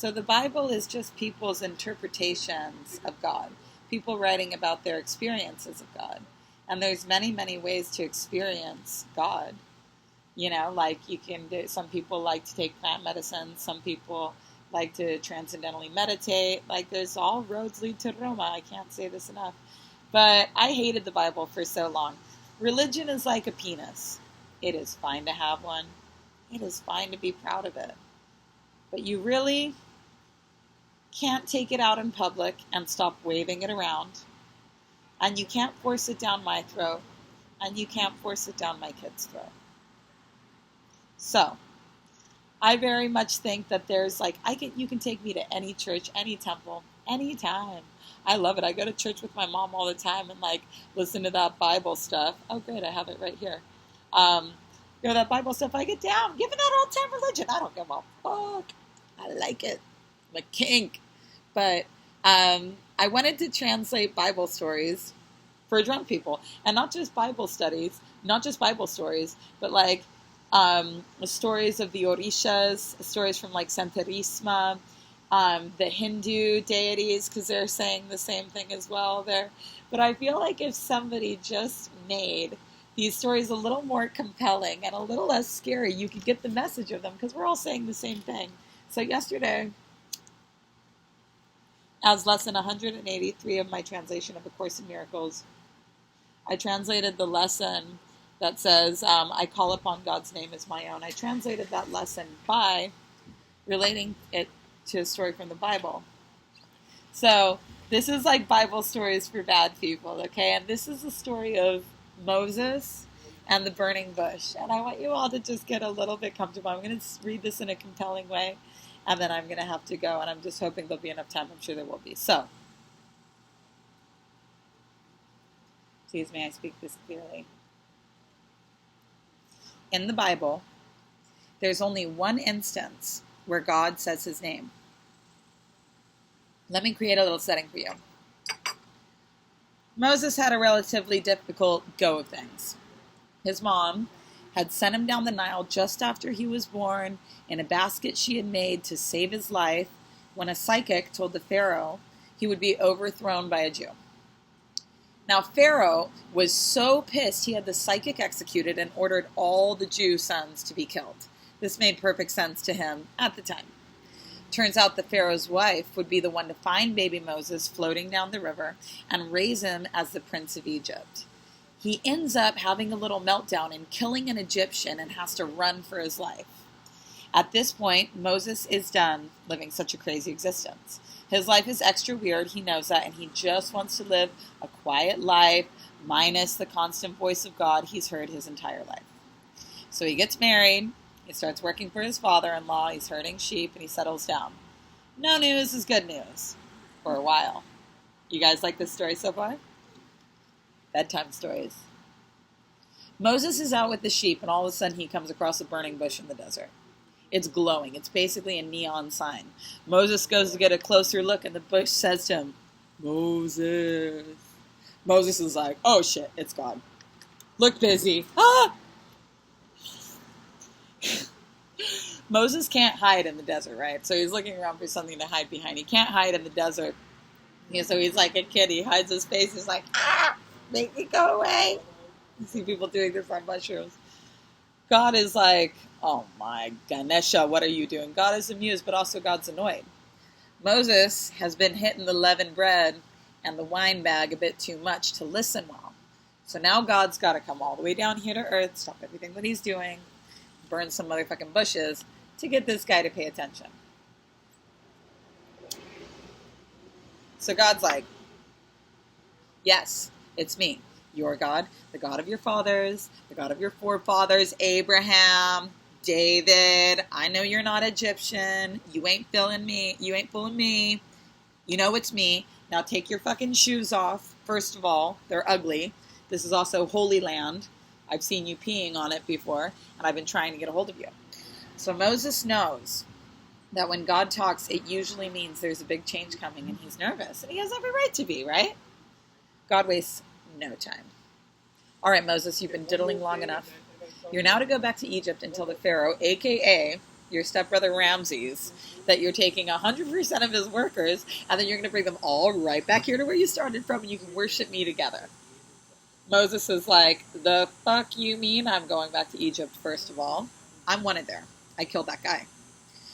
So the Bible is just people's interpretations of God, people writing about their experiences of God. And there's many, many ways to experience God. Like you can do, some people like to take plant medicine, some people like to transcendentally meditate. Like there's all roads lead to Roma. I can't say this enough. But I hated the Bible for so long. Religion is like a penis. It is fine to have one. It is fine to be proud of it. But you really can't take it out in public and stop waving it around. And you can't force it down my throat. And you can't force it down my kid's throat. So, I very much think that there's you can take me to any church, any temple, anytime. I love it. I go to church with my mom all the time and listen to that Bible stuff. Oh, great. I have it right here. That Bible stuff. I get down. Giving that old time religion. I don't give a fuck. I like it. I'm a kink. But I wanted to translate Bible stories for drunk people. And not just Bible studies, not just Bible stories, but stories of the Orishas, stories from Santerisma, the Hindu deities, because they're saying the same thing as well there. But I feel like if somebody just made these stories a little more compelling and a little less scary, you could get the message of them, because we're all saying the same thing. So yesterday, as lesson 183 of my translation of A Course in Miracles, I translated the lesson that says, I call upon God's name as my own. I translated that lesson by relating it to a story from the Bible. So this is like Bible stories for bad people, okay? And this is the story of Moses and the burning bush. And I want you all to just get a little bit comfortable. I'm going to read this in a compelling way, and then I'm going to have to go. And I'm just hoping there'll be enough time. I'm sure there will be. So, please may I speak this clearly. In the Bible, there's only one instance where God says his name. Let me create a little setting for you. Moses had a relatively difficult go of things. His mom had sent him down the Nile just after he was born in a basket she had made to save his life when a psychic told the Pharaoh he would be overthrown by a Jew. Now, Pharaoh was so pissed he had the psychic executed and ordered all the Jew sons to be killed. This made perfect sense to him at the time. Turns out the Pharaoh's wife would be the one to find baby Moses floating down the river and raise him as the prince of Egypt. He ends up having a little meltdown and killing an Egyptian and has to run for his life. At this point, Moses is done living such a crazy existence. His life is extra weird, he knows that, and he just wants to live a quiet life, minus the constant voice of God he's heard his entire life. So he gets married, he starts working for his father-in-law, he's herding sheep, and he settles down. No news is good news, for a while. You guys like this story so far? Bedtime stories. Moses is out with the sheep, and all of a sudden he comes across a burning bush in the desert. It's glowing. It's basically a neon sign. Moses goes to get a closer look, and the bush says to him, Moses. Moses is like, oh shit, it's God. Look busy. Ah! Moses can't hide in the desert, right? So he's looking around for something to hide behind. He can't hide in the desert. So he's like a kid. He hides his face. He's like, make me go away. You see people doing this on mushrooms. God is like, oh my Ganesha, what are you doing? God is amused, but also God's annoyed. Moses has been hitting the leavened bread and the wine bag a bit too much to listen well. So now God's got to come all the way down here to earth, stop everything that he's doing, burn some motherfucking bushes to get this guy to pay attention. So God's like, yes, it's me, your God, the God of your fathers, the God of your forefathers, Abraham, David. I know you're not Egyptian. You ain't fooling me. You know it's me. Now take your fucking shoes off. First of all, they're ugly. This is also holy land. I've seen you peeing on it before, and I've been trying to get a hold of you. So Moses knows that when God talks, it usually means there's a big change coming, and he's nervous. And he has every right to be, right? God wastes no time. All right, Moses, you've been diddling long enough. You're now to go back to Egypt and tell the Pharaoh, a.k.a. your stepbrother Ramses, that you're taking 100% of his workers, and then you're going to bring them all right back here to where you started from, and you can worship me together. Moses is like, the fuck you mean I'm going back to Egypt, first of all? I'm wanted there. I killed that guy.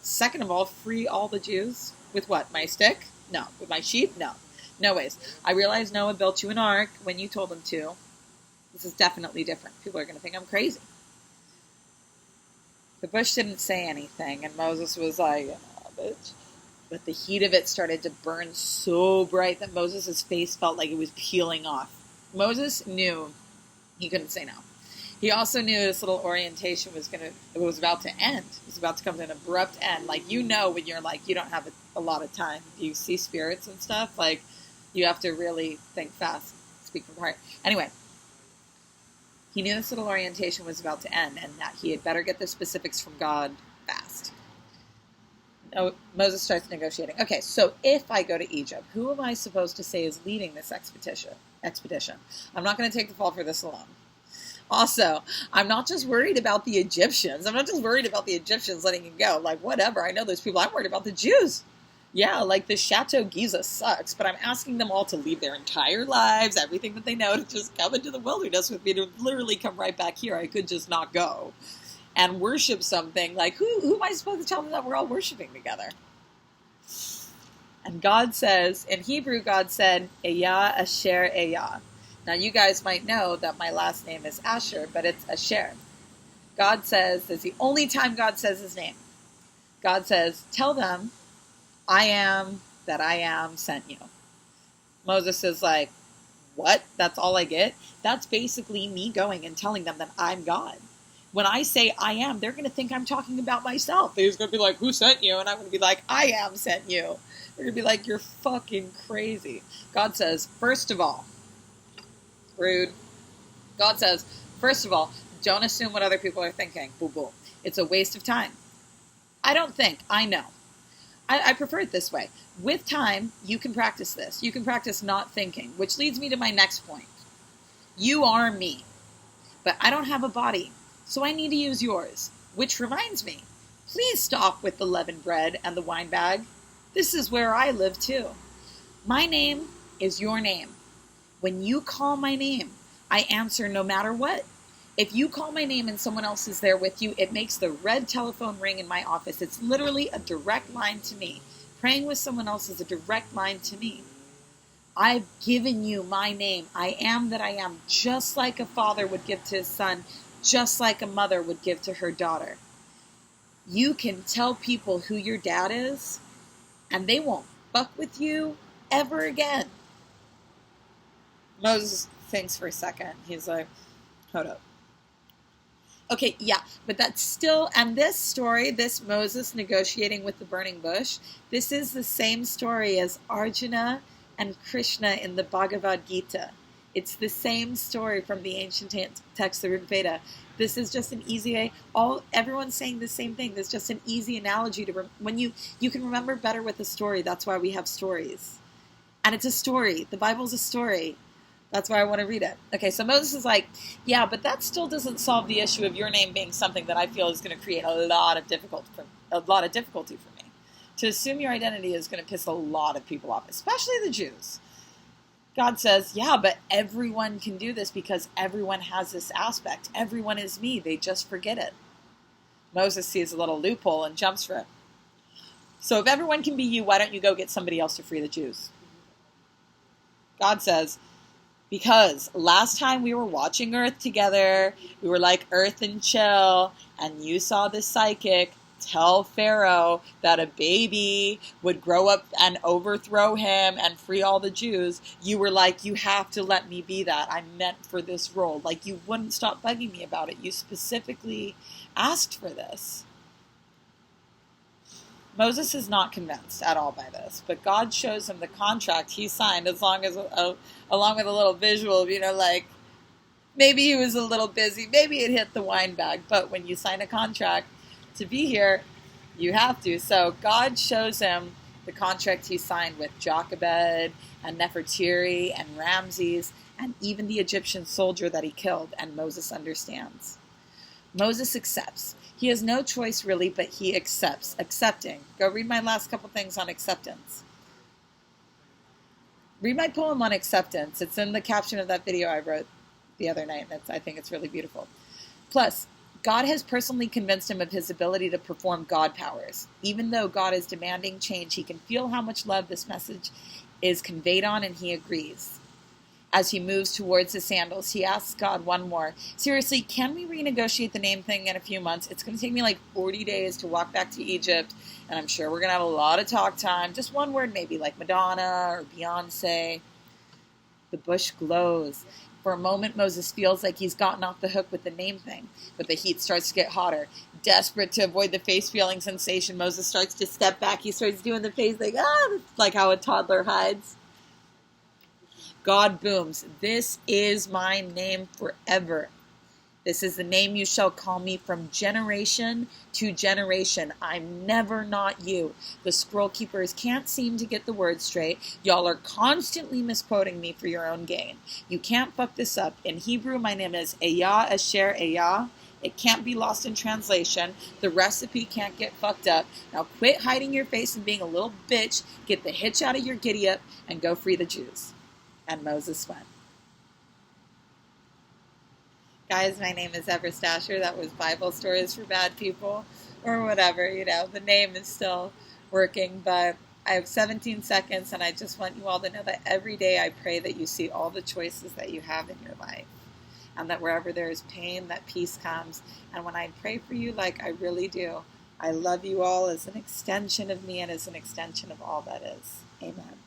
Second of all, free all the Jews. With what? My stick? No. With my sheep? No. No ways. I realize Noah built you an ark when you told him to. This is definitely different. People are going to think I'm crazy. The bush didn't say anything, and Moses was like, oh, bitch. But the heat of it started to burn so bright that Moses' face felt like it was peeling off. Moses knew he couldn't say no. He also knew this little orientation was about to end. It was about to come to an abrupt end. Like, you know, when you're like, you don't have a lot of time. You see spirits and stuff. Like, you have to really think fast, speak from the heart. Anyway, he knew this little orientation was about to end and that he had better get the specifics from God fast. Oh, Moses starts negotiating. Okay, so if I go to Egypt, who am I supposed to say is leading this expedition? I'm not going to take the fall for this alone. Also, I'm not just worried about the Egyptians. I'm not just worried about the Egyptians letting you go. Like, whatever. I know those people. I'm worried about the Jews. Yeah, like the Chateau Giza sucks, but I'm asking them all to leave their entire lives, everything that they know, to just come into the wilderness with me, to literally come right back here. I could just not go and worship something. Like, who am I supposed to tell them that we're all worshiping together? And God says, in Hebrew, God said, Eya Asher Eya. Now, you guys might know that my last name is Asher, but it's Asher. God says, this is the only time God says his name. God says, tell them, I am that I am sent you. Moses is like, what? That's all I get? That's basically me going and telling them that I'm God. When I say I am, they're going to think I'm talking about myself. They're going to be like, who sent you? And I'm going to be like, I am sent you. They're going to be like, you're fucking crazy. God says, first of all, rude. God says, first of all, don't assume what other people are thinking. Boo boo. It's a waste of time. I don't think. I know. I prefer it this way. With time, you can practice this. You can practice not thinking, which leads me to my next point. You are me, but I don't have a body, so I need to use yours. Which reminds me, please stop with the leavened bread and the wine bag. This is where I live too. My name is your name. When you call my name, I answer no matter what. If you call my name and someone else is there with you, it makes the red telephone ring in my office. It's literally a direct line to me. Praying with someone else is a direct line to me. I've given you my name. I am that I am, just like a father would give to his son, just like a mother would give to her daughter. You can tell people who your dad is, and they won't fuck with you ever again. Moses thinks for a second. He's like, hold up. Okay, yeah, but that's still, and this story, this Moses negotiating with the burning bush, this is the same story as Arjuna and Krishna in the Bhagavad Gita. It's the same story from the ancient text, the Rig Veda. This is just an easy way. Everyone's saying the same thing. There's just an easy analogy to when you can remember better with a story. That's why we have stories, and it's a story. The Bible's a story. That's why I want to read it. Okay, so Moses is like, yeah, but that still doesn't solve the issue of your name being something that I feel is going to create a lot of difficulty for me. To assume your identity is going to piss a lot of people off, especially the Jews. God says, yeah, but everyone can do this because everyone has this aspect. Everyone is me. They just forget it. Moses sees a little loophole and jumps for it. So if everyone can be you, why don't you go get somebody else to free the Jews? God says, because last time we were watching Earth together, we were like Earth and chill, and you saw the psychic tell Pharaoh that a baby would grow up and overthrow him and free all the Jews. You were like, you have to let me be that. I'm meant for this role. Like, you wouldn't stop bugging me about it. You specifically asked for this. Moses is not convinced at all by this, but God shows him the contract he signed along with a little visual of, like, maybe he was a little busy, maybe it hit the wine bag, but when you sign a contract to be here, you have to. So God shows him the contract he signed with Jochebed and Nefertiri and Ramses and even the Egyptian soldier that he killed, and Moses understands. Moses accepts. He has no choice really, but he accepts. Accepting. Go read my last couple things on acceptance. Read my poem on acceptance. It's in the caption of that video I wrote the other night. I think it's really beautiful. Plus, God has personally convinced him of his ability to perform God powers. Even though God is demanding change, he can feel how much love this message is conveyed on, and he agrees. As he moves towards the sandals, he asks God one more. Seriously, can we renegotiate the name thing in a few months? It's going to take me like 40 days to walk back to Egypt, and I'm sure we're going to have a lot of talk time. Just one word maybe, like Madonna or Beyonce. The bush glows. For a moment, Moses feels like he's gotten off the hook with the name thing, but the heat starts to get hotter. Desperate to avoid the face-feeling sensation, Moses starts to step back. He starts doing the face like how a toddler hides. God booms, "This is my name forever. This is the name you shall call me from generation to generation. I'm never not you." The scroll keepers can't seem to get the words straight. Y'all are constantly misquoting me for your own gain. You can't fuck this up. In Hebrew, my name is Ehyah Asher Ehyah. It can't be lost in translation. The recipe can't get fucked up. Now quit hiding your face and being a little bitch. Get the hitch out of your giddy up and go free the Jews. And Moses went. Guys, my name is Ever Stasher. That was Bible Stories for Bad People, or whatever, the name is still working, but I have 17 seconds, and I just want you all to know that every day I pray that you see all the choices that you have in your life, and that wherever there is pain, that peace comes. And when I pray for you, like I really do, I love you all as an extension of me and as an extension of all that is. Amen.